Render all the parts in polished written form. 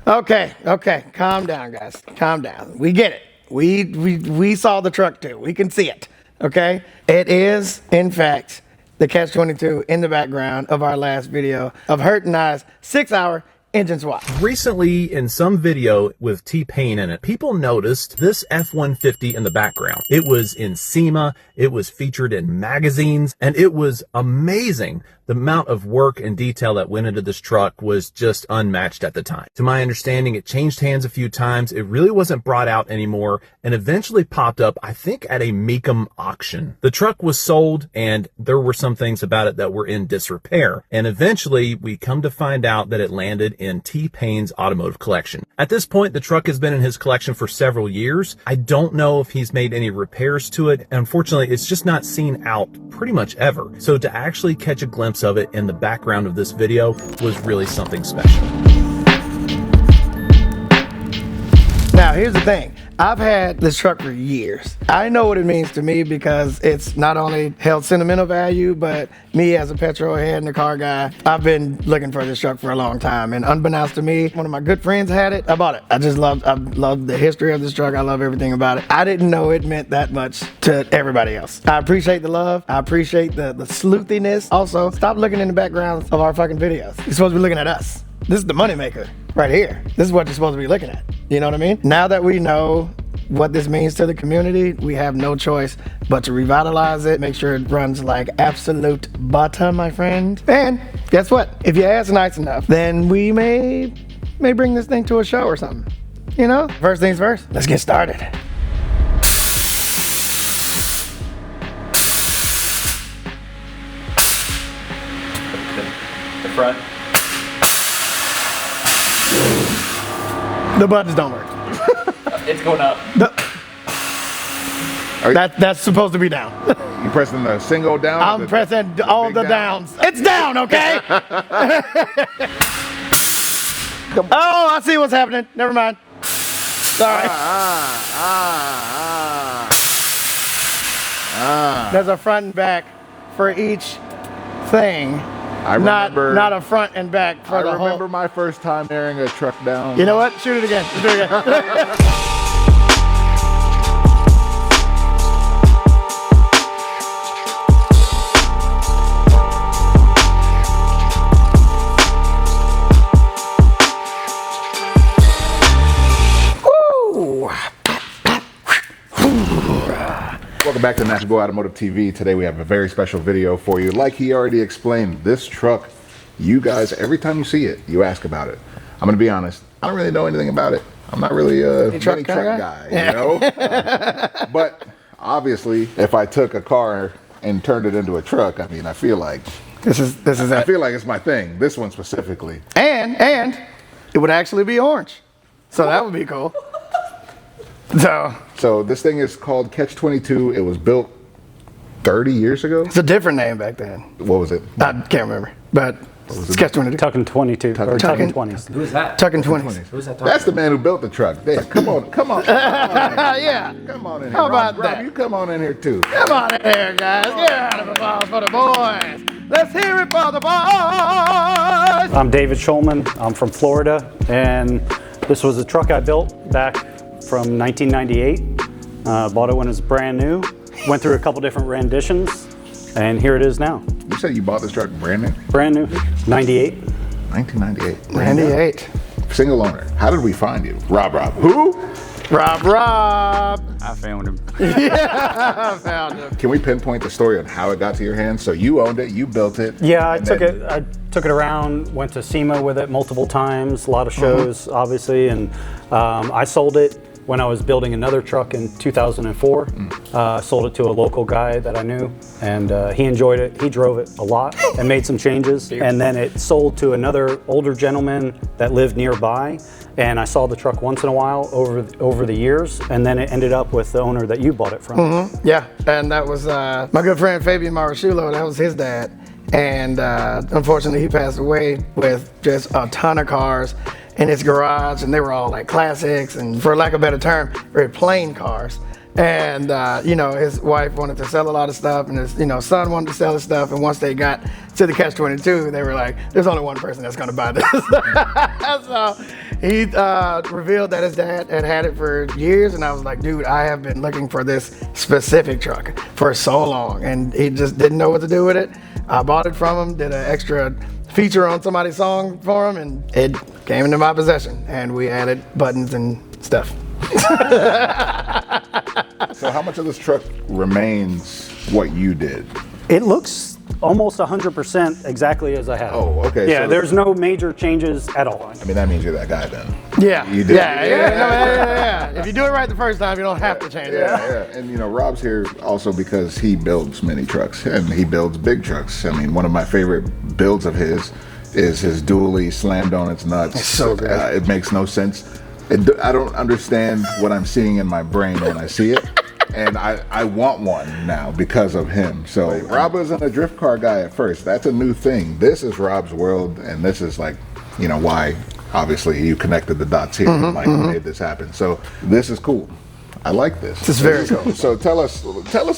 Okay, calm down, guys. Calm down. We get it. We saw the truck too. We can see it. Okay? It is, in fact, the Catch-22 in the background of our last video of Hurt and I's 6-hour engine swap. Recently, in some video with T-Pain in it, people noticed this F-150 in the background. It was in SEMA, it was featured in magazines, and it was amazing. The amount of work and detail that went into this truck was just unmatched at the time. To my understanding, it changed hands a few times. It really wasn't brought out anymore and eventually popped up, I think, at a Mecum auction. The truck was sold and there were some things about it that were in disrepair. And eventually we come to find out that it landed in T-Pain's automotive collection. At this point, the truck has been in his collection for several years. I don't know if he's made any repairs to it. Unfortunately, it's just not seen out pretty much ever. So to actually catch a glimpse of it in the background of this video was really something special. Now, here's the thing. I've had this truck for years. I know what it means to me because it's not only held sentimental value, but me as a petrol head and a car guy, I've been looking for this truck for a long time. And unbeknownst to me, one of my good friends had it. I bought it. I love the history of this truck. I love everything about it. I didn't know it meant that much to everybody else. I appreciate the love. I appreciate the sleuthiness. Also, stop looking in the backgrounds of our fucking videos. You're supposed to be looking at us. This is the moneymaker right here. This is what you're supposed to be looking at. You know what I mean? Now that we know what this means to the community, we have no choice but to revitalize it, make sure it runs like absolute butter, my friend. And guess what? If you ask nice enough, then we may bring this thing to a show or something. You know? First things first, let's get started. The front. The buttons don't work. It's going up. That's supposed to be down. You pressing the single down? I'm pressing all the downs. It's down, okay? Oh, I see what's happening. Never mind. Sorry. There's a front and back for each thing. I remember, not a front and back for the whole. I remember my first time airing a truck down. You know what? Shoot it again. Let's do it again. Welcome back to Nappy Automotive TV. Today we have a very special video for you. Like he already explained, this truck, you guys, every time you see it, you ask about it. I'm going to be honest, I don't really know anything about it. I'm not really a truck guy, you know? But obviously, if I took a car and turned it into a truck, I mean, I feel like this is I feel like it's my thing. This one specifically. And it would actually be orange. So that would be cool. So this thing is called Catch-22. It was built 30 years ago. It's a different name back then. What was it? I can't remember, but it's Catch-22. Tucking 22 or tucking 20s. Who is that? Tucking 20s. Who's that? That's the man who built the truck. There, come on. Yeah. Come on in here. How about Rob, that? you come on in here too. Come on in here, guys. Get out of applause for the boys. Let's hear it for the boys. I'm David Schulman. I'm from Florida, and this was a truck I built back from 1998. Bought it when it was brand new. Went through a couple different renditions, and here it is now. You said you bought this truck brand new? Brand new, 98. 1998. 98. Single owner. How did we find you? Rob. Who? Rob. I found him. Yeah, I found him. Can we pinpoint the story on how it got to your hands? So you owned it, you built it. Yeah, I took it around, went to SEMA with it multiple times, a lot of shows, obviously, and I sold it when I was building another truck in 2004. Sold it to a local guy that I knew, and he enjoyed it. He drove it a lot and made some changes, and then it sold to another older gentleman that lived nearby, and I saw the truck once in a while over the years, and then it ended up with the owner that you bought it from. Yeah, and that was my good friend Fabian Marashulo. That was his dad, and unfortunately he passed away with just a ton of cars in his garage, and they were all like classics, and for lack of a better term, very plain cars. And his wife wanted to sell a lot of stuff, and his son wanted to sell his stuff. And once they got to the Catch-22, they were like, "There's only one person that's going to buy this." So He revealed that his dad had it for years, and I was like, dude, I have been looking for this specific truck for so long, and he just didn't know what to do with it. I bought it from him, did an extra feature on somebody's song for him, and it came into my possession, and we added buttons and stuff. So how much of this truck remains what you did? It looks almost 100% exactly as I had. Oh, okay. Yeah, So- there's no major changes at all. I mean, that means you're that guy then. Yeah. You did. Yeah. If you do it right the first time, you don't have to change it. Yeah. And you know, Rob's here also because he builds mini trucks and he builds big trucks. I mean, one of my favorite builds of his is his dually slammed on its nuts. It's so good. It makes no sense. I don't understand what I'm seeing in my brain when I see it. And I want one now because of him. So Rob wasn't a drift car guy at first. That's a new thing. This is Rob's world, and this is like, you know, why obviously you connected the dots here and like made this happen. So this is cool. I like this. This is very cool. So tell us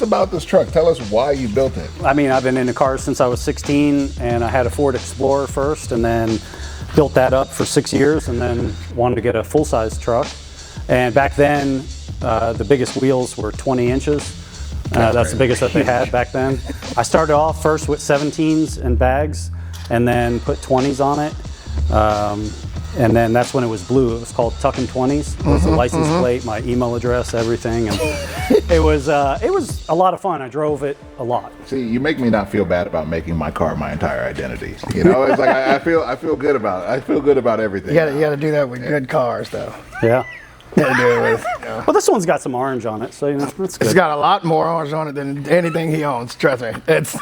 about this truck. Tell us why you built it. I mean, I've been into cars since I was 16, and I had a Ford Explorer first, and then built that up for 6 years, and then wanted to get a full-size truck. And back then, the biggest wheels were 20 inches. That's the biggest that they had back then. I started off first with 17s and bags, and then put 20s on it. And then that's when it was blue. It was called Tuckin' 20s. It was the license plate, my email address, everything. And it was a lot of fun. I drove it a lot. See, you make me not feel bad about making my car my entire identity. You know, it's like I feel good about it. I feel good about everything. You gotta do that with good cars, though. Yeah. You gotta do it with, Well, this one's got some orange on it, so you know, that's good. It's got a lot more orange on it than anything he owns. Trust me. It's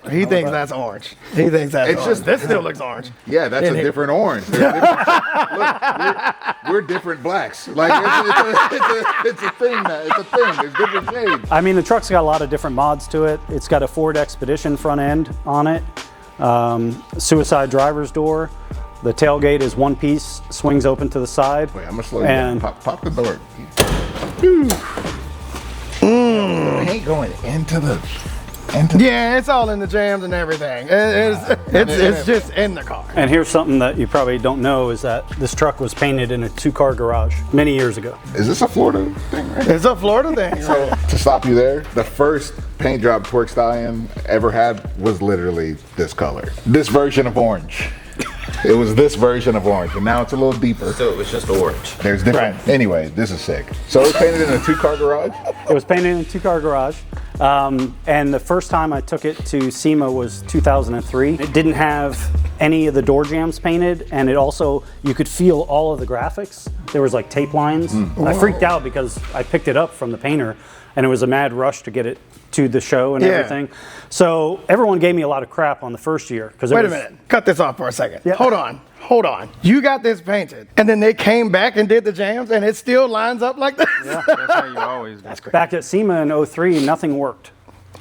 he thinks that's orange. He thinks that's It's orange. just- This still looks orange. Yeah, that's a different orange. There's different, we're different blacks. Like it's a thing now. It's a thing. There's different shades. I mean, the truck's got a lot of different mods to it. It's got a Ford Expedition front end on it, suicide driver's door. The tailgate is one piece, swings open to the side. Wait, I'm gonna slow you down. And Pop the door. Ain't going into the. Yeah, it's all in the jams and everything. It's just in the car. And here's something that you probably don't know is that this truck was painted in a 2-car garage many years ago. Is this a Florida thing, right? It's a Florida thing. So to stop you there, the first paint job Twerk Stallion ever had was literally this color. This version of orange. It was this version of orange, and now it's a little deeper. So it was just orange. There's different. Right. Anyway, this is sick. So it's painted in a 2-car garage? It was painted in a 2-car garage. And the first time I took it to SEMA was 2003. It didn't have any of the door jambs painted, and it also, you could feel all of the graphics. There was like tape lines. I freaked out because I picked it up from the painter, and it was a mad rush to get it to the show and everything. So everyone gave me a lot of crap on the first year. Wait a minute. Cut this off for a second. Yeah. Hold on. You got this painted, and then they came back and did the jams, and it still lines up like this? Yeah, that's how you always do. That's great. Back at SEMA in 03, nothing worked.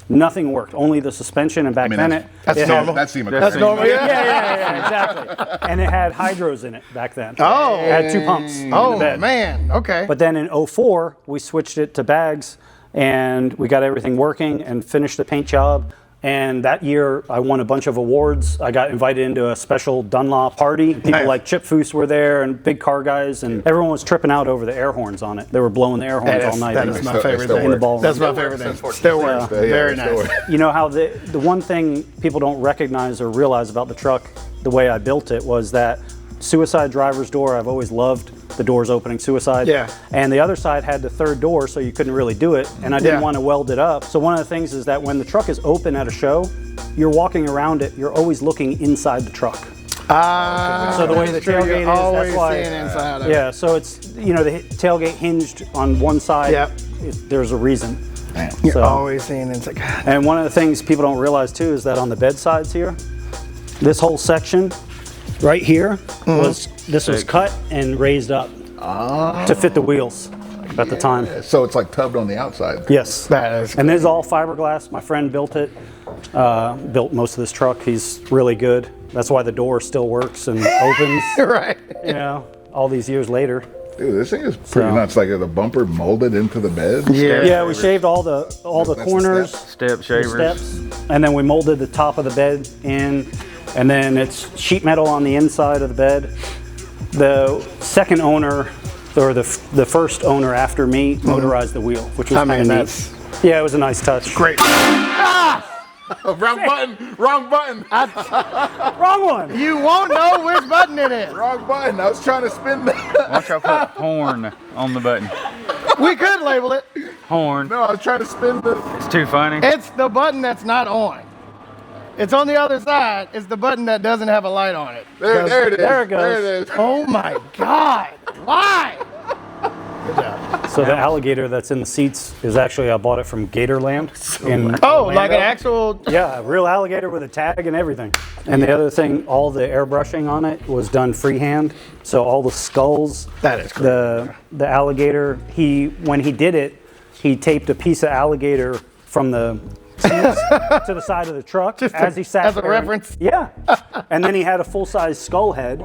Nothing worked. Only the suspension, and back then that's it normal. That's SEMA. That's normal. yeah, exactly. And it had hydros in it back then. Oh. It had 2 pumps in the Oh, bed. man. Okay. But then in 04, we switched it to bags, and we got everything working and finished the paint job. And that year, I won a bunch of awards. I got invited into a special Dunlop party. People Nice. like Chip Foose were there, and big car guys, and everyone was tripping out over the air horns on it. They were blowing the air horns all night. That in is the- my favorite still thing. in the ball That's room. my favorite thing. Still works. Very nice. You know how the one thing people don't recognize or realize about the truck, the way I built it, was that suicide driver's door, I've always loved the doors opening suicide. Yeah. And the other side had the third door, so you couldn't really do it. And I didn't Yeah. want to weld it up. So one of the things is that when the truck is open at a show, you're walking around it, you're always looking inside the truck. So the way the tailgate is, always that's why. seeing inside of it. Yeah, so it's, you know, the tailgate hinged on one side. Yep. There's a reason. Damn. You're So- always seeing inside. God. And one of the things people don't realize too is that on the bed sides here, this whole section right here was cut and raised up to fit the wheels at the time. So it's like tubbed on the outside. Yes. That is And this is all fiberglass. My friend built it, built most of this truck. He's really good. That's why the door still works and opens, right. you know, all these years later. Dude, this thing is pretty So- nuts. Like the bumper molded into the bed. Yeah. Yeah, we shaved all the That's the corners, steps. Step shavers. steps, and then we molded the top of the bed in, and then it's sheet metal on the inside of the bed. The second owner, or the first owner after me, motorized the wheel, which was kind of neat. Yeah, it was a nice touch. Great. Wrong button. Wrong button. Wrong one. You won't know which button it is. Wrong button. I was trying to spin that. Watch y'all put horn on the button. We could label it. Horn. No, I was trying to spin the. It's too funny. It's the button that's not on. It's on the other side. It's the button that doesn't have a light on it. There it is. There it goes. There it is. Oh my God. Why? Good job. So the alligator that's in the seats is actually, I bought it from Gatorland. Oh, like an actual. Yeah, a real alligator with a tag and everything. And the other thing, all the airbrushing on it was done freehand. So all the skulls, That is cool. the alligator, when he did it, he taped a piece of alligator from the seats to the side of the truck as he sat as a there. reference? Yeah. And then he had a full-size skull head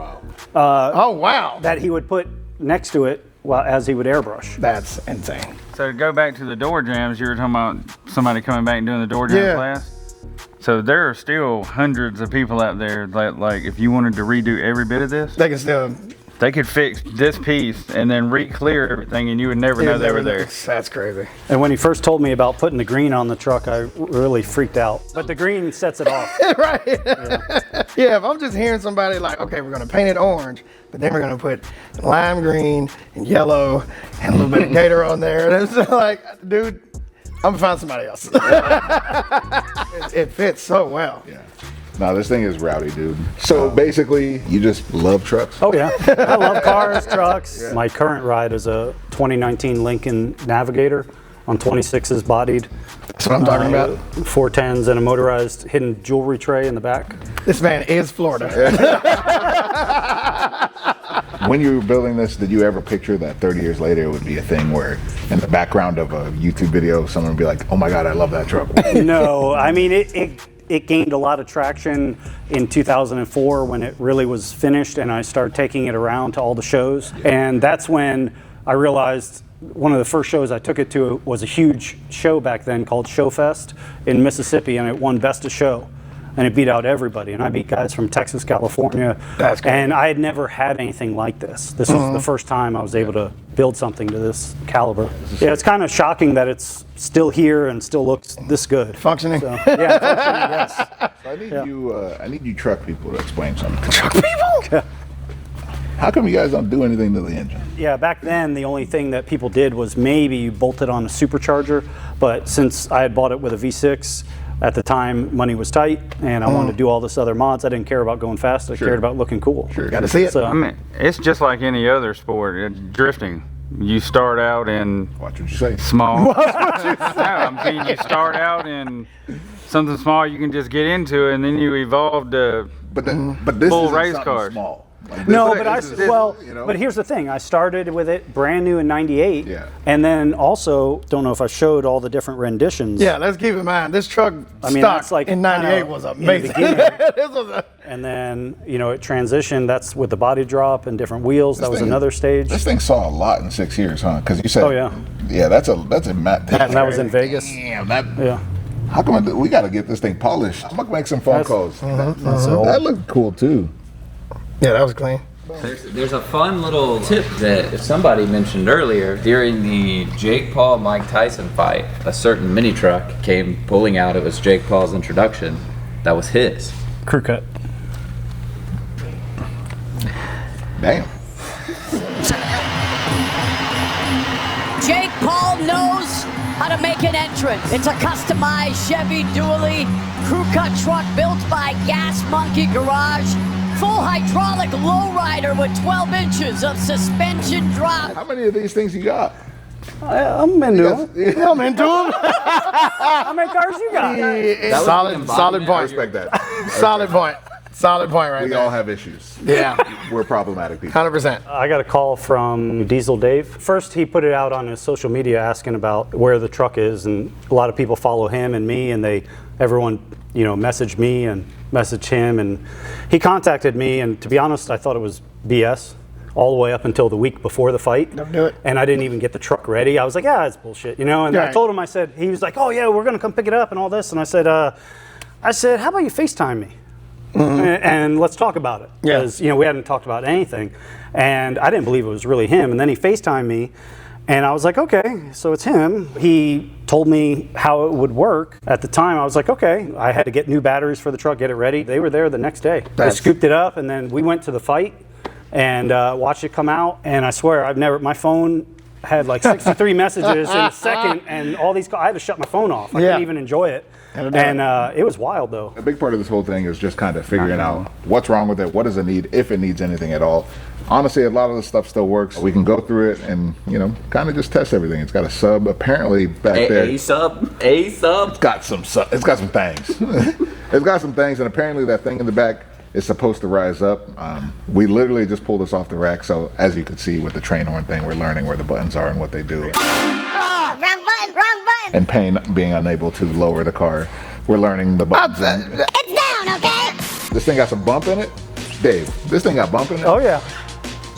Oh, wow. that he would put next to it as he would airbrush. That's insane. So to go back to the door jams, you were talking about somebody coming back and doing the door jam class. So there are still hundreds of people out there that, like, if you wanted to redo every bit of this, They can still. they could fix this piece and then re-clear everything, and you would never know they were there. That's crazy. And when he first told me about putting the green on the truck, I really freaked out. But the green sets it off. Right. Yeah, if I'm just hearing somebody like, okay, we're going to paint it orange, but then we're going to put lime green and yellow and a little bit of gator on there. And it's like, dude, I'm going to find somebody else. It fits so well. Yeah. No, this thing is rowdy, dude. So basically, you just love trucks? Oh yeah, I love cars, trucks. Yeah. My current ride is a 2019 Lincoln Navigator on 26s bodied. That's what I'm talking about. 410s and a motorized hidden jewelry tray in the back. This man is Florida. When you were building this, did you ever picture that 30 years later it would be a thing where in the background of a YouTube video, someone would be like, oh my God, I love that truck? No, I mean, it gained a lot of traction in 2004 when it really was finished, and I started taking it around to all the shows. And that's when I realized one of the first shows I took it to was a huge show back then called Showfest in Mississippi, and it won Best of Show. And it beat out everybody. And I beat guys from Texas, California. That's cool. And I had never had anything like this. This was the first time I was able to build something to this caliber. Yeah, it's kind of shocking that it's still here and still looks this good. Functioning. So, yeah, functioning, yes. So I need you truck people to explain something. Truck people? How come you guys don't do anything to the engine? Yeah, back then the only thing that people did was maybe you bolted on a supercharger, but since I had bought it with a V6, at the time money was tight and I wanted to do all this other mods, I didn't care about going fast, I cared about looking cool. Sure. Got to see it. So, I mean, it's just like any other sport, drifting. You start out in Watch what you say. small. No, I mean, you start out in something small you can just get into, and then you evolve to But this full is race cars. small. Like no, this but is, you know? but here's the thing. I started with it brand new in '98, Yeah. and then also don't know if I showed all the different renditions. Yeah, let's keep in mind, this truck mean, stock that's like in 98 kinda was in the amazing. beginning. This was a, And then it transitioned. That's with the body drop and different wheels. That was thing- another stage. This thing saw a lot in 6 years, huh? Because you said, Oh, yeah. yeah, that's a mat. And that was in Vegas. Damn, that. Yeah. How come we got to get this thing polished? I'm gonna make some phone calls. That looked cool too. yeah, that was clean. There's a fun little tip that somebody mentioned earlier. During the Jake Paul Mike Tyson fight, a certain mini truck came pulling out. It was Jake Paul's introduction. That was his. Crew cut. Damn. Jake Paul knows how to make an entrance. It's a customized Chevy Dually crew cut truck built by Gas Monkey Garage. Full hydraulic lowrider with 12 inches of suspension drop. How many of these things you got? I'm into them. I'm into them. How many cars you got? That was Solid the embodiment. point. I respect that. Solid point. Solid point right We there. all have issues. Yeah, We're problematic people. 100%. I got a call from Diesel Dave. First, he put it out on his social media asking about where the truck is, and a lot of people follow him and me, and everyone messaged me and messaged him, and he contacted me, and to be honest, I thought it was BS all the way up until the week before the fight. Don't do it. And I didn't even get the truck ready. I was like, yeah, it's bullshit, and I Right. told him, he was like, oh yeah, we're gonna come pick it up and all this, and I said, how about you FaceTime me? and let's talk about it. Yeah. Because, you know, we hadn't talked about anything. And I didn't believe it was really him. And then he FaceTimed me. And I was like, okay, so it's him. He told me how it would work. At the time, I was like, okay. I had to get new batteries for the truck, get it ready. They were there the next day. They scooped it up, and then we went to the fight and watched it come out. And I swear, my phone had like 63 messages in a second, and all these, I had to shut my phone off. I couldn't even enjoy it. And it was wild, though. A big part of this whole thing is just kind of figuring out what's wrong with it, what does it need, if it needs anything at all. Honestly, a lot of the stuff still works. We can go through it and, you know, kind of just test everything. It's got a sub apparently back there. A sub. It's got some things. It's got some things, and apparently that thing in the back is supposed to rise up. We literally just pulled this off the rack, so as you can see with the train horn thing, we're learning where the buttons are and what they do. Wrong button. And Payne being unable to lower the car, we're learning the buttons. It's down, okay? This thing got some bump in it? Dave, this thing got bump in it? Oh, yeah.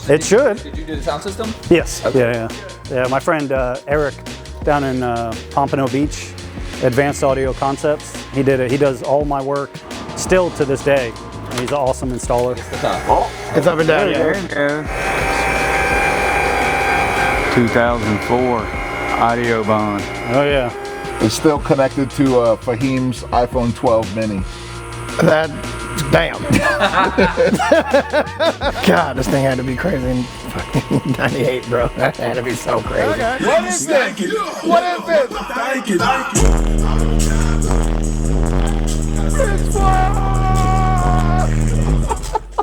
It should. Did you do the sound system? Yes. Okay. Yeah. My friend Eric down in Pompano Beach, Advanced Audio Concepts. He did it. He does all my work still to this day. And he's an awesome installer. It's up and down. There it goes. 2004 audio bond. Oh yeah. It's still connected to Fahim's iPhone 12 mini. Damn. God, this thing had to be crazy in fucking 98, bro. That had to be so crazy. What is this? What is this?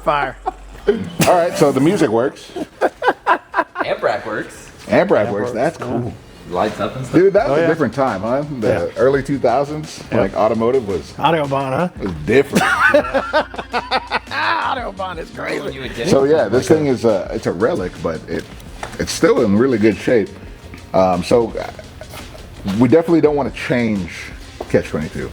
Fire. All right, so the music works. Amp rack works. Amp rack works. That's cool. Lights up and stuff. Dude, that was a different time, huh? The early 2000s, like Automotive was Autobahn, huh? different. Autobahn is crazy. So yeah, this thing is it's a relic, but it's still in really good shape. So we definitely don't want to change Catch-22.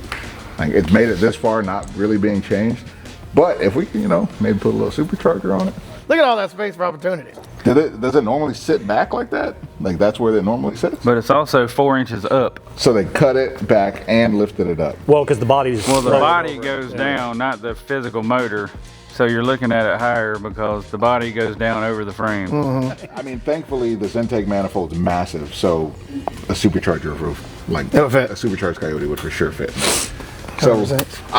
Like, it's made it this far, not really being changed. But if we can, you know, maybe put a little supercharger on it. Look at all that space for opportunity. Does it normally sit back like that? Like that's where it normally sits? But it's also 4 inches up. So they cut it back and lifted it up. Well, because the body's. Well, the body goes down, not the physical motor. So you're looking at it higher because the body goes down over the frame. I mean, thankfully, this intake manifold is massive, so a supercharger roof, like It'll fit. a supercharged Coyote would for sure fit. So 100%.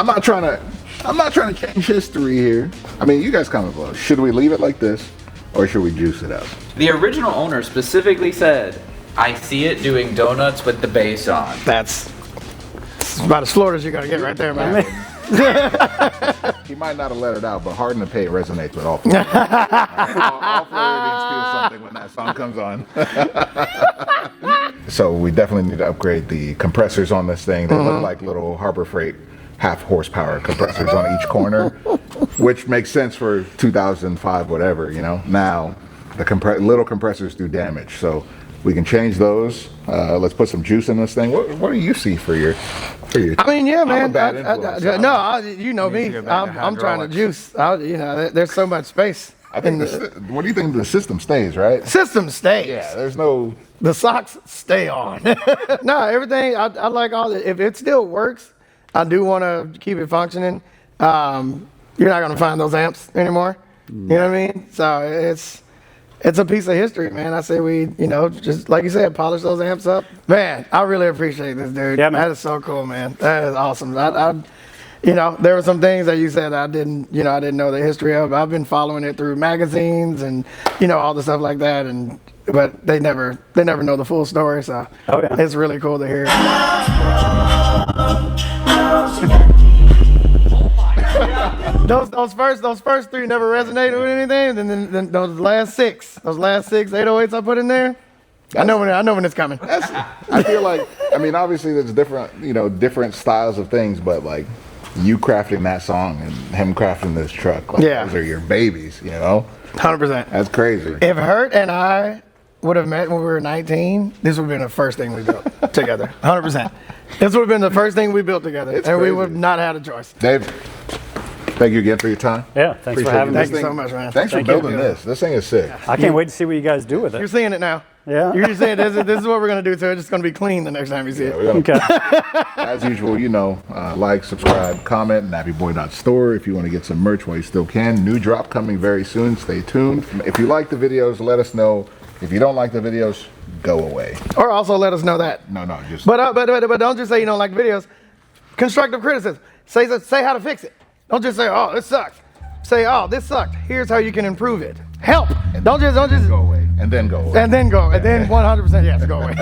I'm not trying to change history here. I mean, you guys comment below. Should we leave it like this, or should we juice it up? The original owner specifically said, I see it doing donuts with the bass on. That's about as Florida as you're gonna get right there, man. He might not have let it out, but Hard to Pay resonates with all Floridians. All Floridians feel something when that song comes on. So we definitely need to upgrade the compressors on this thing. They look like little Harbor Freight half horsepower compressors on each corner, which makes sense for 2005, whatever, you know. Now, the little compressors do damage, so we can change those. Let's put some juice in this thing. What do you see for your? I mean, yeah, man. I'm a bad influence. You know me. I'm trying to juice. You know, there's so much space. I think what do you think? The system stays, right? System stays. Yeah, there's no. The socks stay on. No, everything. I like all it. If it still works, I do want to keep it functioning. You're not gonna find those amps anymore. You know what I mean? So it's a piece of history, man. I say we, you know, just like you said, polish those amps up. Man, I really appreciate this, dude. Yeah, man. That is so cool, man. That is awesome. You know, there were some things that you said I didn't know the history of. I've been following it through magazines and, you know, all the stuff like that. But they never know the full story. So it's really cool to hear. Those first three never resonated with anything, and then those last six 808s I put in there, I know when it's coming. I feel like, I mean, obviously there's different styles of things, but like you crafting that song and him crafting this truck, like those are your babies, you know? 100%. That's crazy. If Hurt and I would have met when we were 19, this would have been the first thing we built together. 100%. This would have been the first thing we built together, and we would have not had a choice. Dave, Thank you again for your time. Yeah, thanks for having me. Thank you so much, man. Thanks for Thank you. building this. This thing is sick. I can't wait to see what you guys do with You're it. seeing it now. Yeah. You're seeing this is what we're gonna do to it. It's gonna be clean the next time you see it. We're gonna, Okay. as usual, you know, like, subscribe, comment, nappyboy.store if you want to get some merch while you still can. New drop coming very soon. Stay tuned. If you like the videos, let us know. If you don't like the videos, go away. Or also let us know that. No, just. But don't just say you don't like videos. Constructive criticism. Say how to fix it. Don't just say, oh, this sucks. Say, oh, this sucked. Here's how you can improve it. Help. Don't just go away. And then go away. And then 100% yes, go away.